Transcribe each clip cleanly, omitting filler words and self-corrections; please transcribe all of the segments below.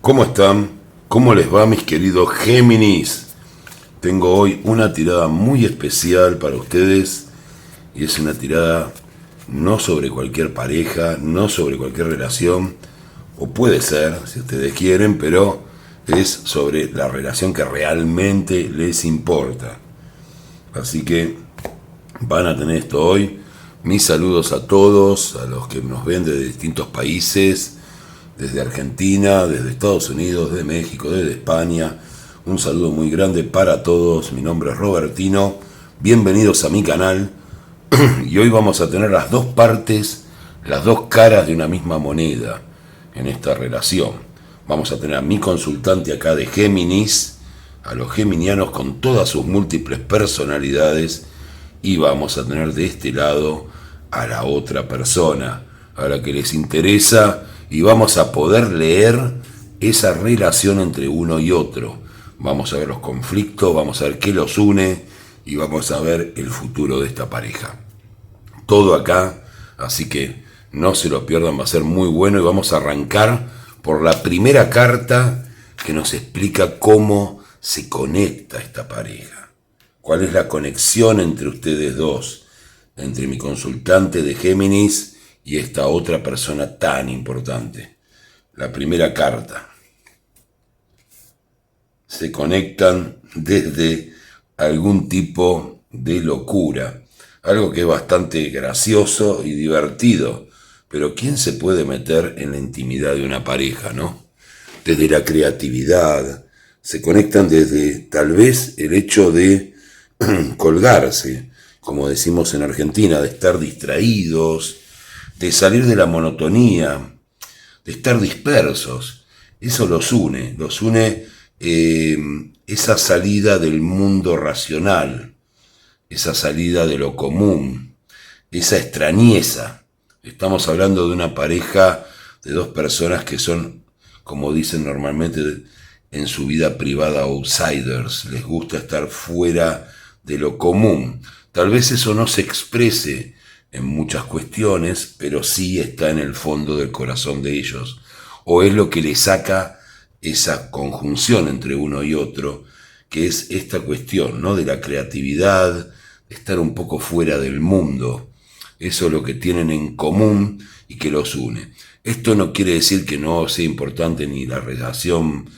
¿Cómo están? ¿Cómo les va, mis queridos Géminis? Tengo hoy una tirada muy especial para ustedes y es una tirada no sobre cualquier pareja, no sobre cualquier relación, o puede ser, si ustedes quieren, pero es sobre la relación que realmente les importa. Así que van a tener esto hoy. Mis saludos a todos, a los que nos ven desde distintos países, desde Argentina, desde Estados Unidos, de México, desde España. Un saludo muy grande para todos. Mi nombre es Robertino. Bienvenidos a mi canal. Y hoy vamos a tener las dos partes, las dos caras de una misma moneda en esta relación. Vamos a tener a mi consultante acá de Géminis, a los geminianos con todas sus múltiples personalidades, y vamos a tener de este lado a la otra persona, a la que les interesa, y vamos a poder leer esa relación entre uno y otro. Vamos a ver los conflictos, vamos a ver qué los une y vamos a ver el futuro de esta pareja. Todo acá, así que no se lo pierdan, va a ser muy bueno y vamos a arrancar por la primera carta que nos explica cómo se conecta esta pareja. ¿Cuál es la conexión entre ustedes dos? Entre mi consultante de Géminis y esta otra persona tan importante. La primera carta. Se conectan desde algún tipo de locura. Algo que es bastante gracioso y divertido. Pero ¿quién se puede meter en la intimidad de una pareja, no? Desde la creatividad. Se conectan desde tal vez el hecho de colgarse, como decimos en Argentina, de estar distraídos, de salir de la monotonía, de estar dispersos. Eso los une esa salida del mundo racional, esa salida de lo común, esa extrañeza. Estamos hablando de una pareja de dos personas que son, como dicen normalmente en su vida privada, outsiders. Les gusta estar fuera de lo común. Tal vez eso no se exprese en muchas cuestiones, pero sí está en el fondo del corazón de ellos, o es lo que le saca esa conjunción entre uno y otro, que es esta cuestión, ¿no?, de la creatividad, de estar un poco fuera del mundo. Eso es lo que tienen en común y que los une. Esto no quiere decir que no sea importante ni la relación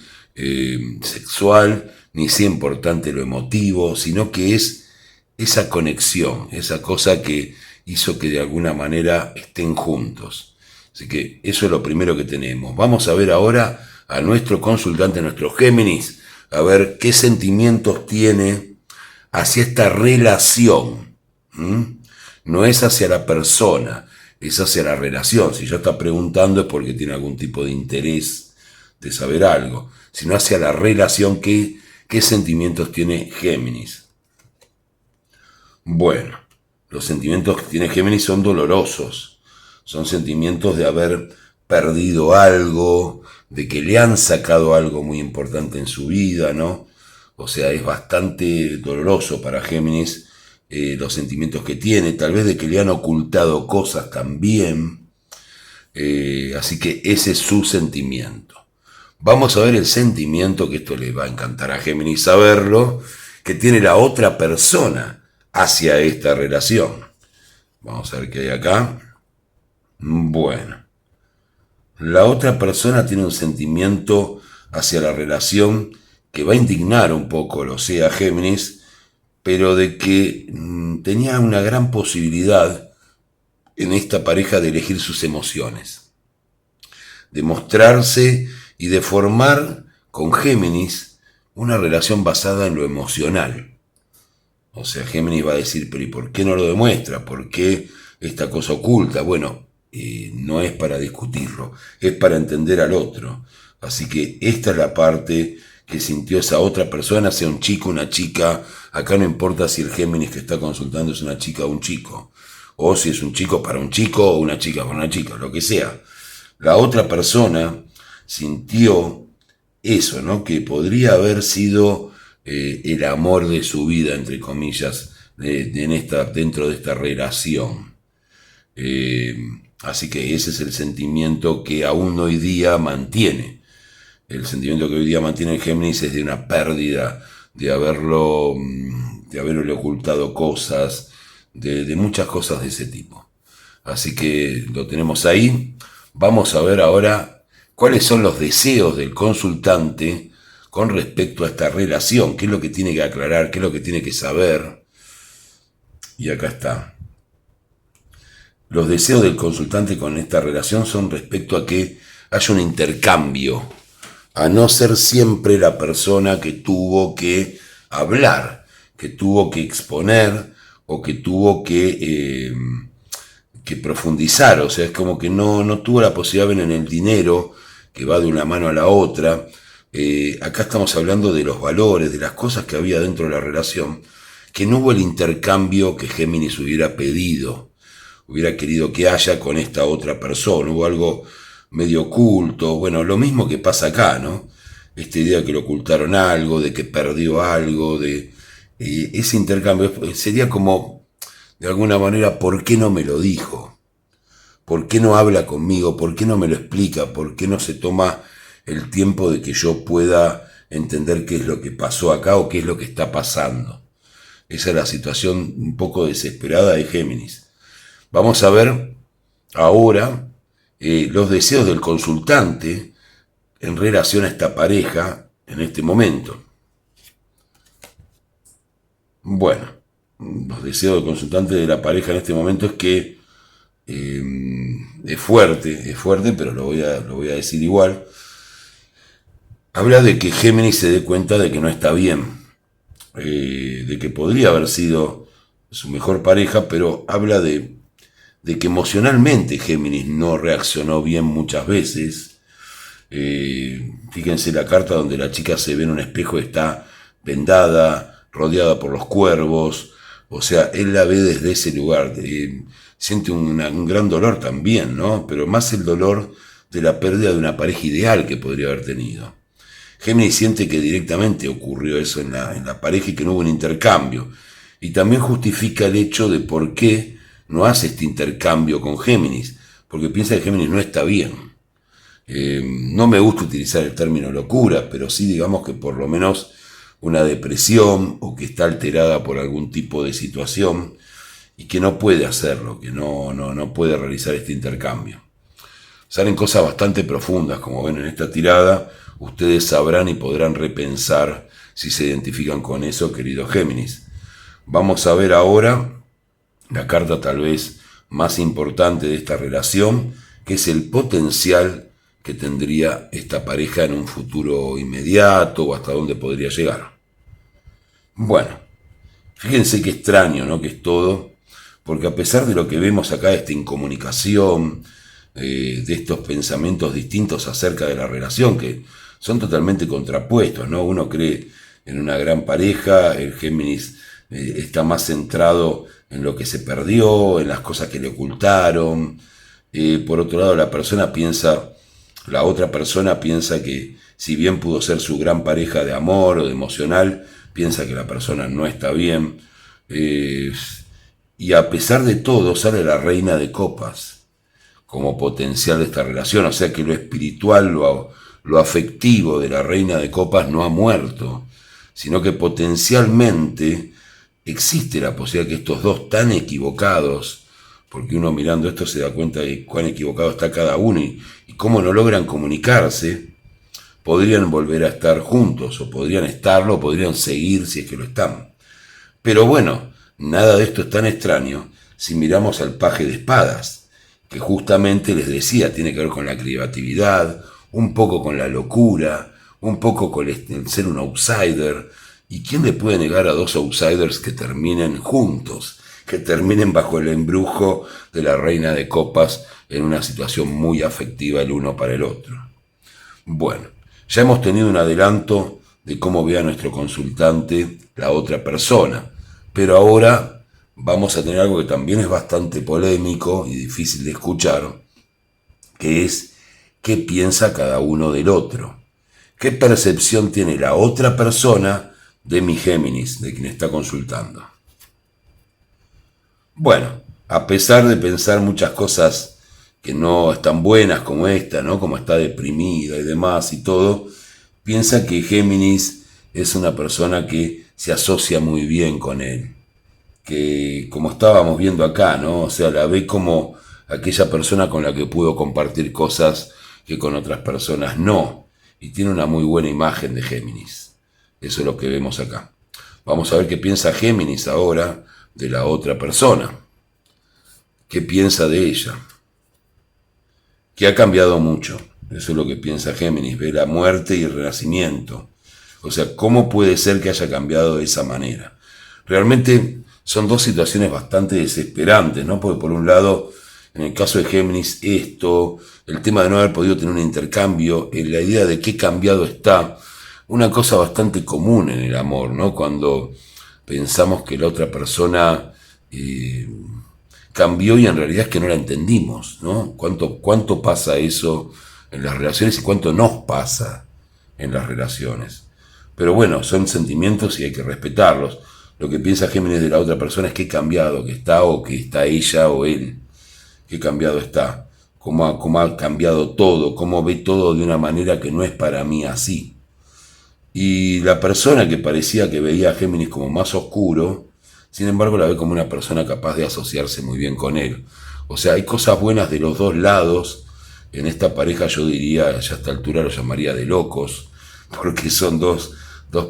sexual, ni sea importante lo emotivo, sino que es esa conexión, esa cosa que hizo que de alguna manera estén juntos. Así que eso es lo primero que tenemos. Vamos a ver ahora a nuestro consultante, nuestro Géminis, a ver qué sentimientos tiene hacia esta relación. No es hacia la persona, es hacia la relación. Si ya está preguntando es porque tiene algún tipo de interés de saber algo, sino hacia la relación. ¿Qué sentimientos tiene Géminis? Bueno, los sentimientos que tiene Géminis son dolorosos. Son sentimientos de haber perdido algo, de que le han sacado algo muy importante en su vida, ¿no? O sea, es bastante doloroso para Géminis los sentimientos que tiene, tal vez de que le han ocultado cosas también. Así que ese es su sentimiento. Vamos a ver el sentimiento, que esto le va a encantar a Géminis saberlo, que tiene la otra persona hacia esta relación. Vamos a ver qué hay acá. Bueno, la otra persona tiene un sentimiento hacia la relación que va a indignar un poco, lo sea Géminis, pero de que tenía una gran posibilidad en esta pareja de elegir sus emociones, de mostrarse y de formar con Géminis una relación basada en lo emocional. O sea, Géminis va a decir, pero ¿y por qué no lo demuestra? ¿Por qué esta cosa oculta? Bueno, no es para discutirlo, es para entender al otro. Así que esta es la parte que sintió esa otra persona, sea un chico, una chica. Acá no importa si el Géminis que está consultando es una chica o un chico, o si es un chico para un chico o una chica para una chica, lo que sea. La otra persona sintió eso, ¿no?, que podría haber sido el amor de su vida, entre comillas, dentro de esta relación. Así que ese es el sentimiento que aún hoy día mantiene. El sentimiento que hoy día mantiene el Géminis es de una pérdida, de haberle ocultado cosas, de muchas cosas de ese tipo. Así que lo tenemos ahí. Vamos a ver ahora cuáles son los deseos del consultante con respecto a esta relación, qué es lo que tiene que aclarar, qué es lo que tiene que saber. Y acá está. Los deseos del consultante con esta relación son respecto a que haya un intercambio, a no ser siempre la persona que tuvo que hablar, que tuvo que exponer o que tuvo que profundizar. O sea, es como que no tuvo la posibilidad de ver en el dinero, que va de una mano a la otra. Acá estamos hablando de los valores, de las cosas que había dentro de la relación, que no hubo el intercambio que Géminis hubiera pedido, hubiera querido que haya con esta otra persona. Hubo algo medio oculto, bueno, lo mismo que pasa acá, ¿no? Esta idea de que le ocultaron algo, de que perdió algo, de ese intercambio sería como, de alguna manera, ¿por qué no me lo dijo? ¿Por qué no habla conmigo? ¿Por qué no me lo explica? ¿Por qué no se toma el tiempo de que yo pueda entender qué es lo que pasó acá o qué es lo que está pasando? Esa es la situación un poco desesperada de Géminis. Vamos a ver ahora los deseos del consultante en relación a esta pareja en este momento. Bueno, los deseos del consultante de la pareja en este momento es que es fuerte, pero lo voy a decir igual. Habla de que Géminis se dé cuenta de que no está bien, de que podría haber sido su mejor pareja, pero habla de que emocionalmente Géminis no reaccionó bien muchas veces. Fíjense la carta donde la chica se ve en un espejo, está vendada, rodeada por los cuervos. O sea, él la ve desde ese lugar. Siente un gran dolor también, ¿no? Pero más el dolor de la pérdida de una pareja ideal que podría haber tenido. Géminis siente que directamente ocurrió eso en la pareja y que no hubo un intercambio. Y también justifica el hecho de por qué no hace este intercambio con Géminis, porque piensa que Géminis no está bien. No me gusta utilizar el término locura, pero sí digamos que por lo menos una depresión o que está alterada por algún tipo de situación y que no puede hacerlo, que no puede realizar este intercambio. Salen cosas bastante profundas, como ven en esta tirada. Ustedes sabrán y podrán repensar si se identifican con eso, querido Géminis. Vamos a ver ahora la carta tal vez más importante de esta relación, que es el potencial que tendría esta pareja en un futuro inmediato o hasta dónde podría llegar. Bueno, fíjense qué extraño, ¿no? Que es todo, porque a pesar de lo que vemos acá, de esta incomunicación, de estos pensamientos distintos acerca de la relación, que son totalmente contrapuestos, ¿no? Uno cree en una gran pareja, el Géminis está más centrado en lo que se perdió, en las cosas que le ocultaron. Por otro lado, la otra persona piensa que si bien pudo ser su gran pareja de amor o de emocional, piensa que la persona no está bien. Y a pesar de todo, sale la reina de copas como potencial de esta relación. O sea que lo espiritual, lo afectivo de la reina de copas no ha muerto, sino que potencialmente existe la posibilidad que estos dos tan equivocados, porque uno mirando esto se da cuenta de cuán equivocado está cada uno y cómo no logran comunicarse, podrían volver a estar juntos, o podrían estarlo, o podrían seguir si es que lo están. Pero bueno, nada de esto es tan extraño si miramos al paje de espadas, que justamente les decía, tiene que ver con la creatividad, un poco con la locura, un poco con el ser un outsider. ¿Y quién le puede negar a dos outsiders que terminen juntos, que terminen bajo el embrujo de la reina de copas en una situación muy afectiva el uno para el otro? Bueno, ya hemos tenido un adelanto de cómo ve a nuestro consultante la otra persona, pero ahora vamos a tener algo que también es bastante polémico y difícil de escuchar, que es qué piensa cada uno del otro. ¿Qué percepción tiene la otra persona de mi Géminis, de quien está consultando? Bueno, a pesar de pensar muchas cosas que no están buenas como esta, ¿no? Como está deprimida y demás y todo, piensa que Géminis es una persona que se asocia muy bien con él, que como estábamos viendo acá, ¿no? O sea, la ve como aquella persona con la que pudo compartir cosas que con otras personas no. Y tiene una muy buena imagen de Géminis. Eso es lo que vemos acá. Vamos a ver qué piensa Géminis ahora de la otra persona. ¿Qué piensa de ella? Que ha cambiado mucho. Eso es lo que piensa Géminis. Ve la muerte y el renacimiento. O sea, ¿cómo puede ser que haya cambiado de esa manera? Realmente son dos situaciones bastante desesperantes, ¿no? Porque por un lado, en el caso de Géminis, el tema de no haber podido tener un intercambio, la idea de qué cambiado está, una cosa bastante común en el amor, ¿no? Cuando pensamos que la otra persona cambió y en realidad es que no la entendimos, ¿no? ¿Cuánto pasa eso en las relaciones y cuánto nos pasa en las relaciones? Pero bueno, son sentimientos y hay que respetarlos. Lo que piensa Géminis de la otra persona es qué cambiado que está, o que está ella o él. Qué cambiado está. Cómo ha cambiado todo, cómo ve todo de una manera que no es para mí así. Y la persona que parecía que veía a Géminis como más oscuro, sin embargo la ve como una persona capaz de asociarse muy bien con él. O sea, hay cosas buenas de los dos lados. En esta pareja yo diría, ya a esta altura lo llamaría de locos, porque son dos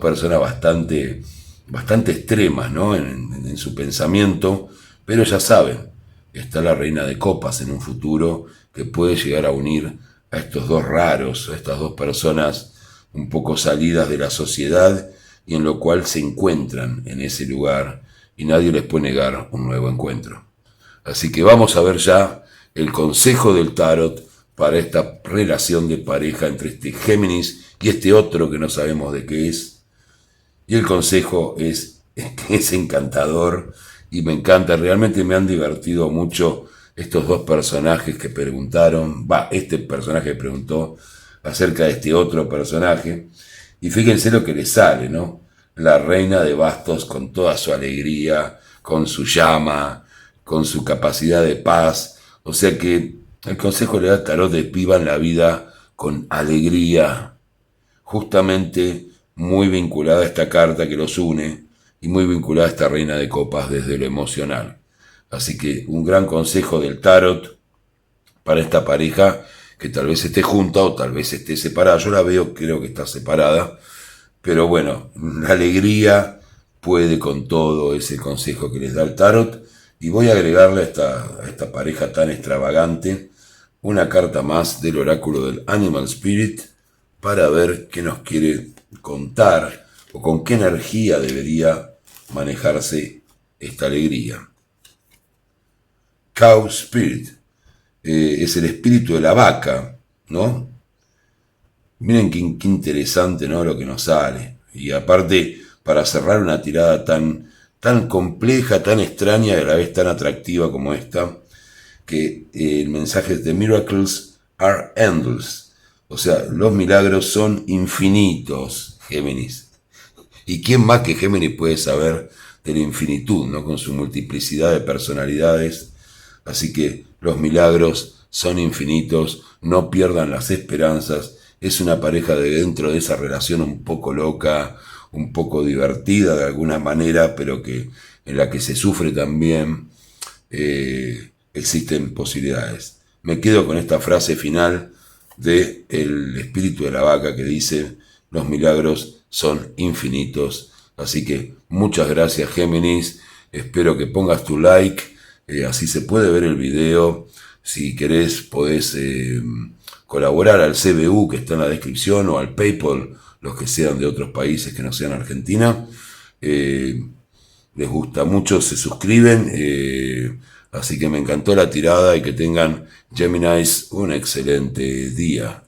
personas bastante extremas, ¿no? En su pensamiento, pero ya saben, está la reina de copas en un futuro que puede llegar a unir a estos dos raros, a estas dos personas un poco salidas de la sociedad y en lo cual se encuentran en ese lugar y nadie les puede negar un nuevo encuentro. Así que vamos a ver ya el consejo del tarot para esta relación de pareja entre este Géminis y este otro que no sabemos de qué es. Y el consejo es que es encantador y me encanta, realmente me han divertido mucho estos dos personajes que preguntaron, este personaje que preguntó acerca de este otro personaje, y fíjense lo que le sale, ¿no? La reina de bastos con toda su alegría, con su llama, con su capacidad de paz, o sea que el consejo le da al tarot de vivan la vida con alegría, justamente muy vinculada a esta carta que los une y muy vinculada a esta reina de copas desde lo emocional. Así que un gran consejo del tarot para esta pareja que tal vez esté junta o tal vez esté separada. Yo la veo, creo que está separada, pero bueno, la alegría puede con todo ese consejo que les da el tarot. Y voy a agregarle a esta pareja tan extravagante una carta más del oráculo del Animal Spirit para ver qué nos quiere contar o con qué energía debería manejarse esta alegría. Cow Spirit es el espíritu de la vaca, ¿no? Miren qué interesante, ¿no? Lo que nos sale. Y aparte, para cerrar una tirada tan compleja, tan extraña y a la vez tan atractiva como esta, que el mensaje es: The miracles are endless. O sea, los milagros son infinitos, Géminis. ¿Y quién más que Géminis puede saber de la infinitud, ¿no? Con su multiplicidad de personalidades. Así que los milagros son infinitos, no pierdan las esperanzas. Es una pareja de dentro de esa relación un poco loca, un poco divertida de alguna manera, pero que en la que se sufre también. Existen posibilidades. Me quedo con esta frase final de el espíritu de la vaca que dice: los milagros son infinitos. Así que muchas gracias, Géminis. Espero que pongas tu like, así se puede ver el video. Si querés podés colaborar al CBU que está en la descripción, o al PayPal, los que sean de otros países que no sean Argentina. Les gusta mucho, se suscriben. Así que me encantó la tirada y que tengan, Geminis, un excelente día.